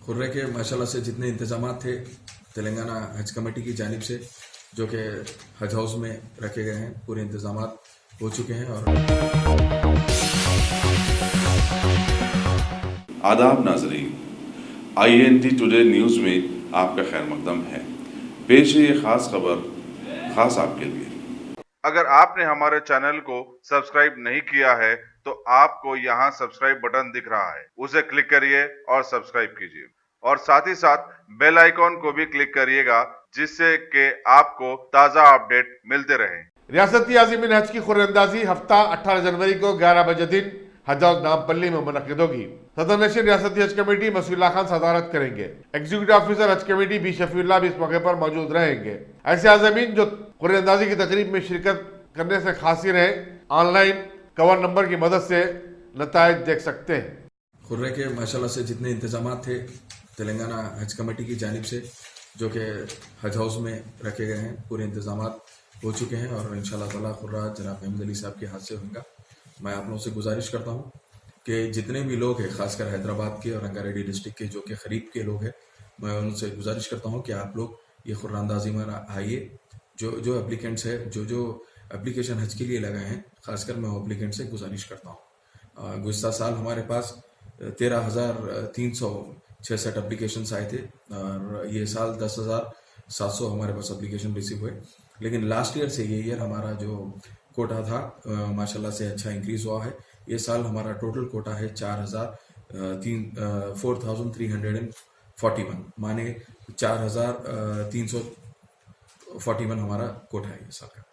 खुर्रे के माशाल्लाह से जितने इंतजाम थे तेलंगाना हज कमेटी की जानिब से, जो कि हज हाउस में रखे गए हैं, पूरे इंतजाम हो चुके हैं। और आदाब नाजरीन, INT टुडे न्यूज़ में आपका खैर मकदम है। पेश है ये खास खबर खास आपके लिए। अगर आपने हमारे चैनल को सब्सक्राइब नहीं किया है तो आपको यहाँ सब्सक्राइब बटन दिख रहा है, उसे क्लिक करिए और सब्सक्राइब कीजिए और साथ ही साथ बेल आइकॉन को भी क्लिक करिएगा, जिससे कि आपको ताज़ा अपडेट मिलते रहें। रियासती आज़मीन हज की खुरंदाजी हफ्ता 18 जनवरी को 11 बजे दिन हज हाउस नामपल्ली में मुनक़िद होगी। सदर नशीन रियासती हज कमेटी मसूल्ला खान सदारत करेंगे। एग्जीक्यूटिव ऑफिसर हज कमेटी बी शफीउल्लाह भी इस मौके पर मौजूद रहेंगे। ऐसे आज़मीन जो खुरंदाजी की तकरीब में शिरकत करने से खासी रहे, ऑनलाइन कवर नंबर की मदद से नताइज देख सकते हैं। खुर्रे के माशाल्लाह से जितने इंतजाम थे तेलंगाना हज कमेटी की जानिब से, जो कि हज हाउस में रखे गए हैं, पूरे इंतजाम हो चुके हैं। और इंशाअल्लाह ताला खुर्रा जनाब अहमद अली साहब के हाथ से होगा। मैं आप लोगों से गुजारिश करता हूँ कि जितने भी लोग हैं, खासकर हैदराबाद के और रंगारेड्डी डिस्ट्रिक्ट के जो कि करीब के लोग हैं, मैं उनसे गुजारिश करता हूँ कि आप लोग ये खुर्रानंदाजी में आइए। जो एप्लीकेंट्स है, जो एप्लीकेशन हज के लिए लगाए हैं, खासकर मैं एप्लीकेंट से गुजारिश करता हूँ। गुज़श्ता साल हमारे पास 13,366 एप्लीकेशन आए थे और ये साल 10,700 हमारे पास एप्लीकेशन रिसीव हुए। लेकिन लास्ट ईयर से ये ईयर हमारा जो कोटा था माशाल्लाह से अच्छा इंक्रीज हुआ है। ये साल हमारा टोटल कोटा है 4,341, माने 4,341 हमारा कोटा है ये साल का।